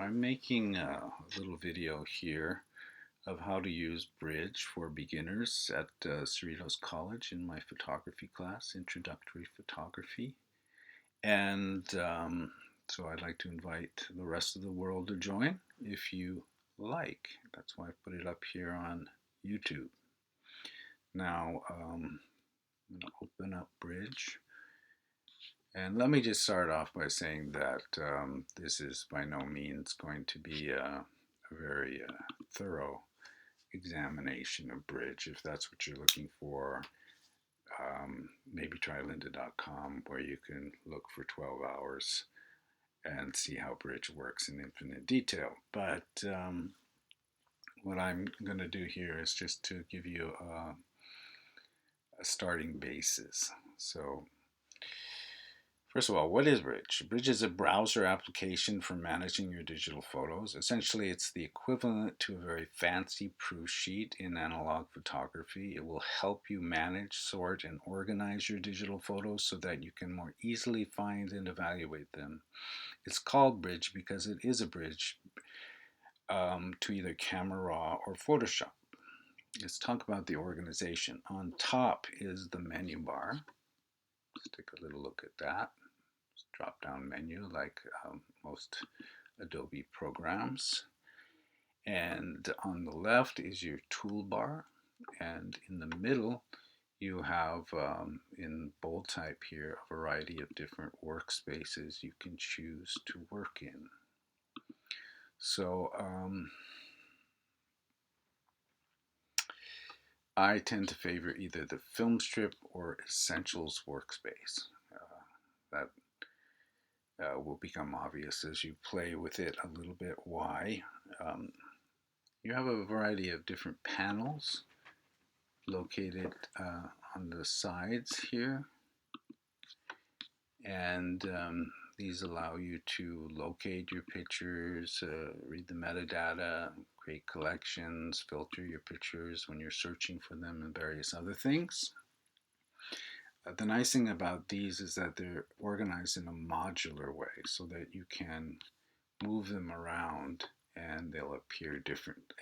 I'm making a little video here of how to use Bridge for beginners at Cerritos College in my photography class, Introductory Photography. And so I'd like to invite the rest of the world to join if you like. That's why I put it up here on YouTube. Now, I'm going to open up Bridge. And let me just start off by saying that this is by no means going to be a very thorough examination of Bridge. If that's what you're looking for, maybe try lynda.com where you can look for 12 hours and see how Bridge works in infinite detail. But what I'm going to do here is just to give you a starting basis. So first of all, what is Bridge? Bridge is a browser application for managing your digital photos. Essentially, it's the equivalent to a very fancy proof sheet in analog photography. It will help you manage, sort, and organize your digital photos so that you can more easily find and evaluate them. It's called Bridge because it is a bridge to either Camera Raw or Photoshop. Let's talk about the organization. On top is the menu bar. Let's take a little look at that. Drop down menu like most Adobe programs. And on the left is your toolbar. And in the middle, you have in bold type here a variety of different workspaces you can choose to work in. So I tend to favor either the film strip or essentials workspace. That will become obvious as you play with it a little bit why. You have a variety of different panels located on the sides here, and these allow you to locate your pictures, read the metadata, create collections, filter your pictures when you're searching for them, and various other things. The nice thing about these is that they're organized in a modular way so that you can move them around and they'll appear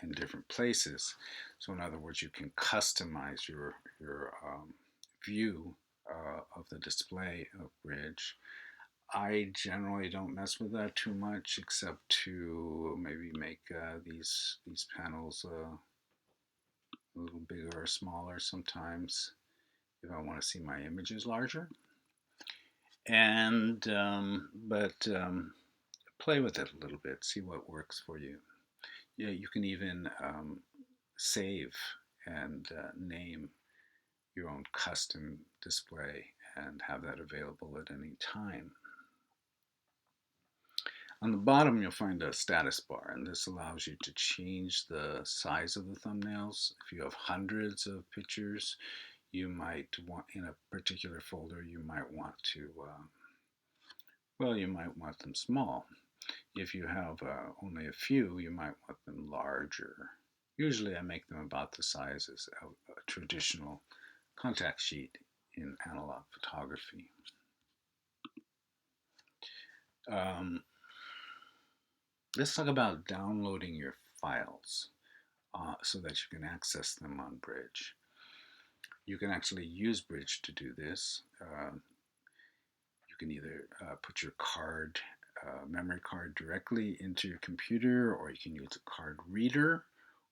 in different places. So in other words, you can customize your view of the display of Bridge. I generally don't mess with that too much, except to maybe make these panels a little bigger or smaller sometimes if I want to see my images larger. And play with it a little bit, see what works for you. Yeah, you can even save and name your own custom display and have that available at any time. On the bottom, you'll find a status bar, and this allows you to change the size of the thumbnails. If you have hundreds of pictures, you might want, in a particular folder, you might want to, you might want them small. If you have only a few, you might want them larger. Usually I make them about the size of a traditional contact sheet in analog photography. Let's talk about downloading your files so that you can access them on Bridge. You can actually use Bridge to do this. You can either put your memory card directly into your computer, or you can use a card reader,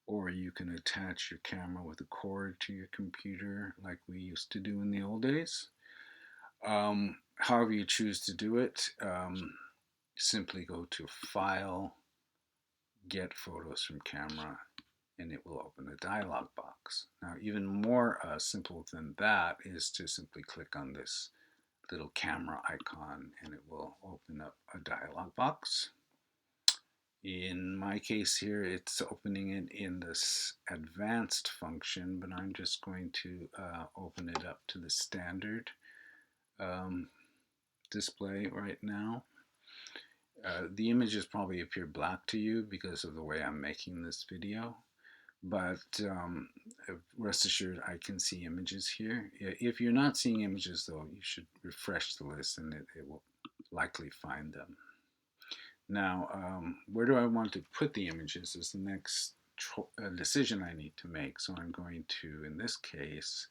or you can attach your camera with a cord to your computer like we used to do in the old days. However you choose to do it, simply go to File, Get Photos from Camera, and it will open a dialog box. Now, even more simple than that is to simply click on this little camera icon and it will open up a dialog box. In my case here, it's opening it in this advanced function, but I'm just going to open it up to the standard display right now. The images probably appear black to you because of the way I'm making this video, but rest assured I can see images here. If you're not seeing images though, you should refresh the list and it will likely find them. Now, where do I want to put the images is the next decision I need to make. So I'm going to, in this case,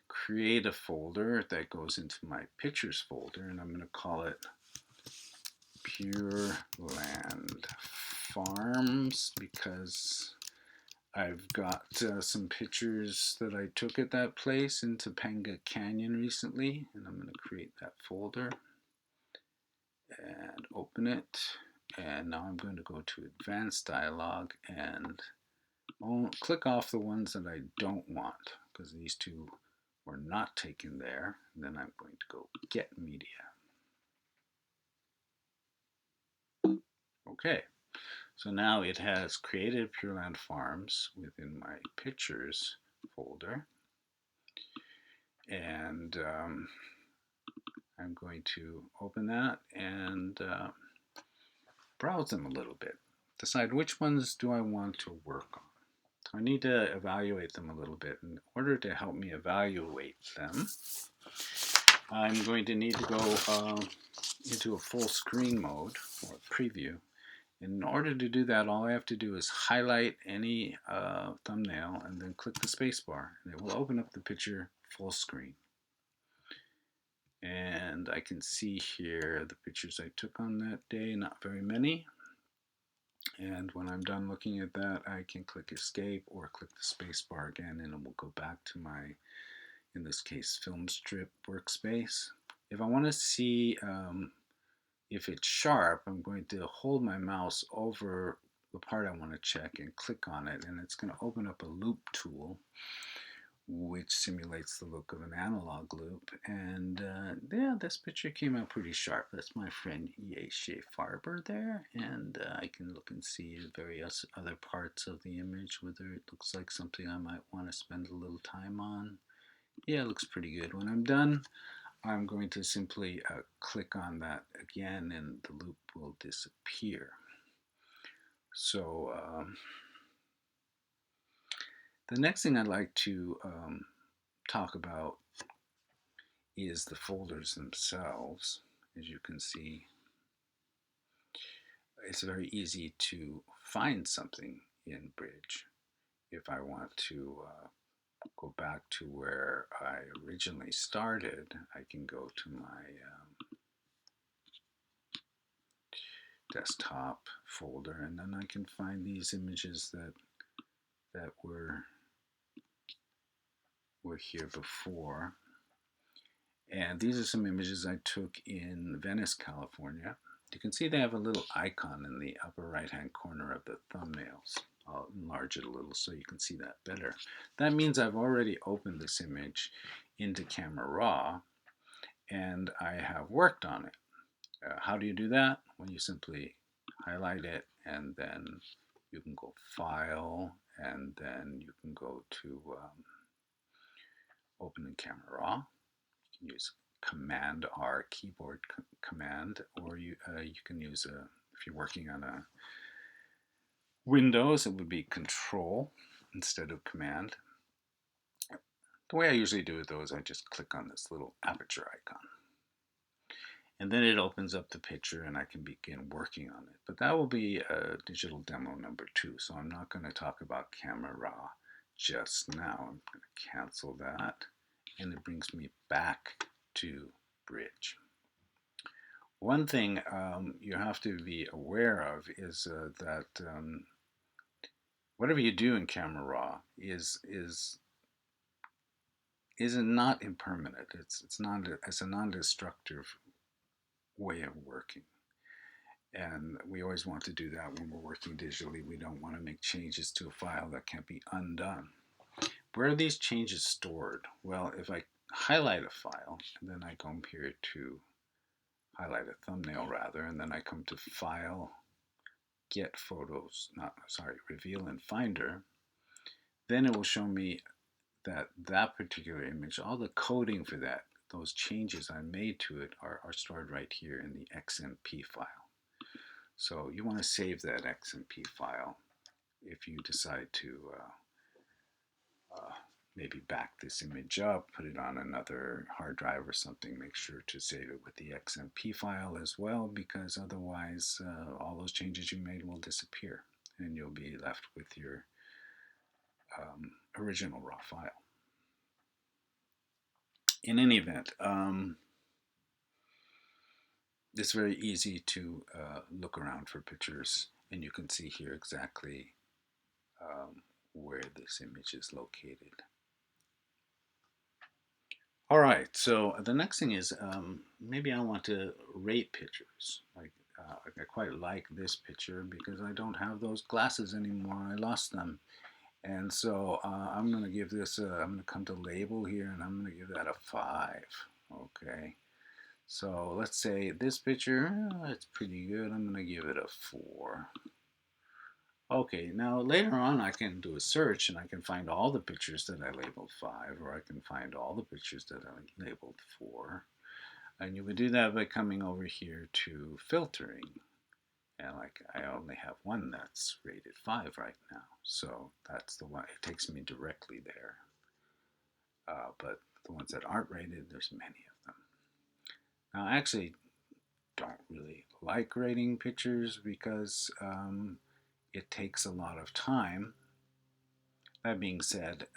create a folder that goes into my pictures folder, and I'm going to call it Pure Land Farms because I've got some pictures that I took at that place in Topanga Canyon recently, and I'm going to create that folder and open it. And now I'm going to go to Advanced Dialog and click off the ones that I don't want because these two were not taken there. And then I'm going to go Get Media. Okay, so now it has created Pure Land Farms within my pictures folder. And I'm going to open that and browse them a little bit. Decide which ones do I want to work on. So I need to evaluate them a little bit. In order to help me evaluate them, I'm going to need to go into a full screen mode or preview. In order to do that, all I have to do is highlight any thumbnail and then click the spacebar, and it will open up the picture full screen. And I can see here the pictures I took on that day, not very many. And when I'm done looking at that, I can click Escape or click the spacebar again, and it will go back to my, in this case, film strip workspace. If I want to see if it's sharp, I'm going to hold my mouse over the part I want to check and click on it, and it's going to open up a loop tool which simulates the look of an analog loop. And yeah, this picture came out pretty sharp. That's my friend Yeshe Farber there, and I can look and see various other parts of the image, whether it looks like something I might want to spend a little time on. Yeah, it looks pretty good. When I'm done, I'm going to simply click on that again, and the loop will disappear. So the next thing I'd like to talk about is the folders themselves. As you can see, it's very easy to find something in Bridge. If I want to go back to where I originally started, I can go to my desktop folder, and then I can find these images that were here before. And these are some images I took in Venice, California. You can see they have a little icon in the upper right hand corner of the thumbnails. I'll enlarge it a little so you can see that better. That means I've already opened this image into Camera Raw and I have worked on it. How do you do that? Well, you simply highlight it, and then you can go File, and then you can go to Open in Camera Raw. You can use Command R keyboard command, or you can use if you're working on a Windows, it would be Control instead of Command. The way I usually do it though is I just click on this little aperture icon, and then it opens up the picture and I can begin working on it. But that will be digital demo number 2, so I'm not going to talk about Camera Raw just now. I'm going to cancel that, and it brings me back to Bridge. One thing you have to be aware of is that whatever you do in Camera Raw is not impermanent. It's a non-destructive way of working, and we always want to do that when we're working digitally. We don't want to make changes to a file that can't be undone. Where are these changes stored? Well, if I highlight a file, and then I come here to highlight a thumbnail rather, and then I come to File, Get Photos, Reveal in Finder, then it will show me that particular image, all the coding for that, those changes I made to it are stored right here in the XMP file. So you want to save that XMP file if you decide to maybe back this image up, put it on another hard drive or something. Make sure to save it with the XMP file as well, because otherwise all those changes you made will disappear and you'll be left with your original raw file. In any event, it's very easy to look around for pictures, and you can see here exactly where this image is located. All right, so the next thing is maybe I want to rate pictures. Like I quite like this picture because I don't have those glasses anymore. I lost them. And so I'm going to give this, I'm going to come to label here and I'm going to give that a 5. Okay. So let's say this picture, it's pretty good. I'm going to give it a 4. Okay, now later on I can do a search and I can find all the pictures that I labeled 5, or I can find all the pictures that I labeled 4. And you would do that by coming over here to filtering. And like I only have one that's rated 5 right now. So that's the one, it takes me directly there. But the ones that aren't rated, there's many of them. Now I actually don't really like rating pictures because it takes a lot of time. That being said,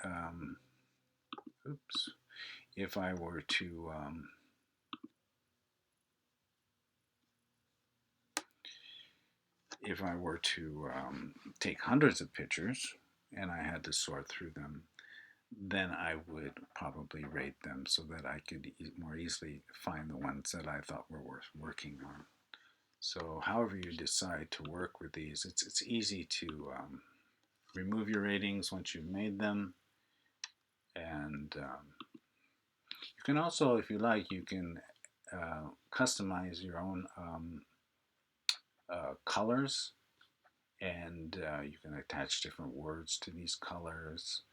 oops, if I were to take hundreds of pictures and I had to sort through them, then I would probably rate them so that I could more easily find the ones that I thought were worth working on. So however you decide to work with these, it's easy to remove your ratings once you've made them. And you can also, if you like, you can customize your own colors, and you can attach different words to these colors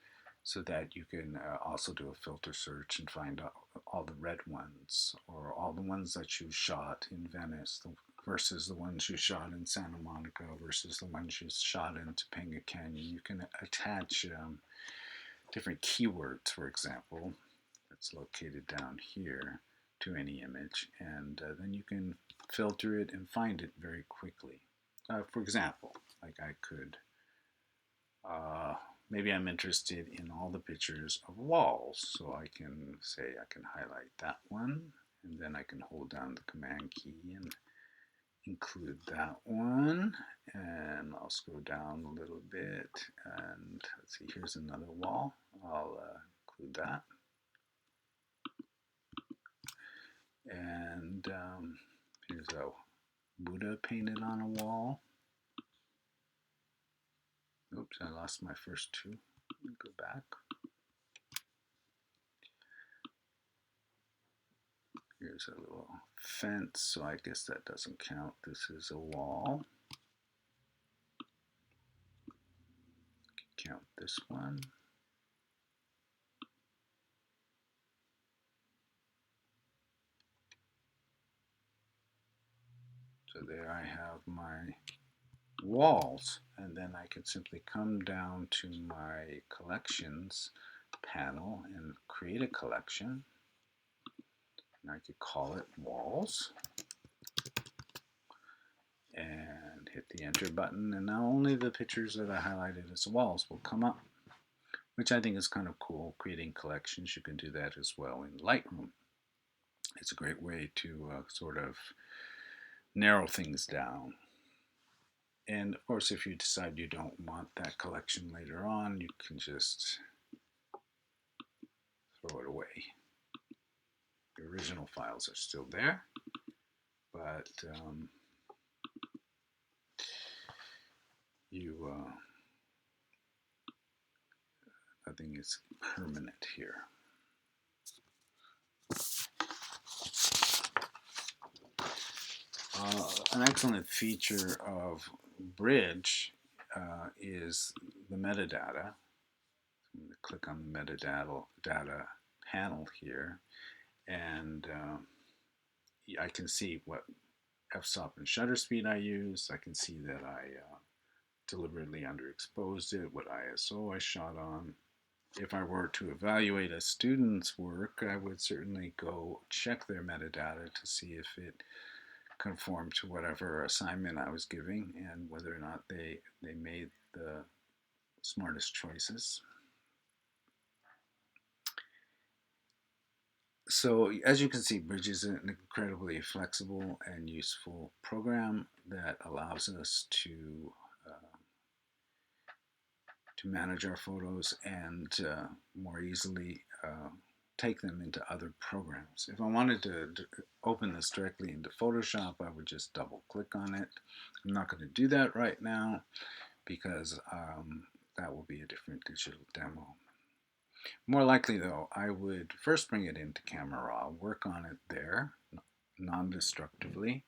so that you can also do a filter search and find out all the red ones or all the ones that you shot in Venice versus the ones you shot in Santa Monica versus the ones you shot in Topanga Canyon. You can attach different keywords, for example, that's located down here to any image, and then you can filter it and find it very quickly. For example, like I could, maybe I'm interested in all the pictures of walls, so I can say I can highlight that one, and then I can hold down the command key and include that one, and I'll scroll down a little bit, and let's see, here's another wall. I'll include that. And here's a Buddha painted on a wall. Oops, I lost my first two. Go back. Here's a little fence, so I guess that doesn't count. This is a wall. Count this one. So there I have my walls, and then I can simply come down to my collections panel and create a collection. And I could call it walls and hit the enter button, and now only the pictures that I highlighted as walls will come up, which I think is kind of cool. Creating collections, you can do that as well in Lightroom. It's a great way to sort of narrow things down. And of course, if you decide you don't want that collection later on, you can just throw it away. The original files are still there, but nothing is permanent here. An excellent feature of Bridge is the metadata. I'm going to click on the metadata panel here, and I can see what f-stop and shutter speed I use. I can see that I deliberately underexposed it, what ISO I shot on, If I were to evaluate a student's work, I would certainly go check their metadata to see if it conformed to whatever assignment I was giving and whether or not they made the smartest choices. So as you can see, Bridge is an incredibly flexible and useful program that allows us to manage our photos and more easily take them into other programs. If I wanted to open this directly into Photoshop, I would just double click on it. I'm not going to do that right now because that will be a different digital demo. More likely though, I would first bring it into Camera Raw, work on it there non-destructively,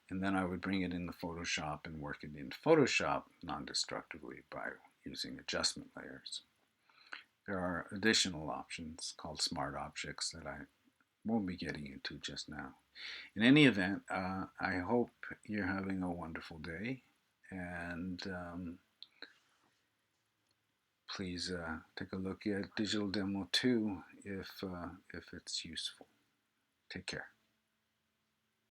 and then I would bring it into Photoshop and work it in Photoshop non-destructively by using adjustment layers. There are additional options called smart objects that I won't be getting into just now. In any event, I hope you're having a wonderful day, and please take a look at Digital Demo 2 if it's useful. Take care.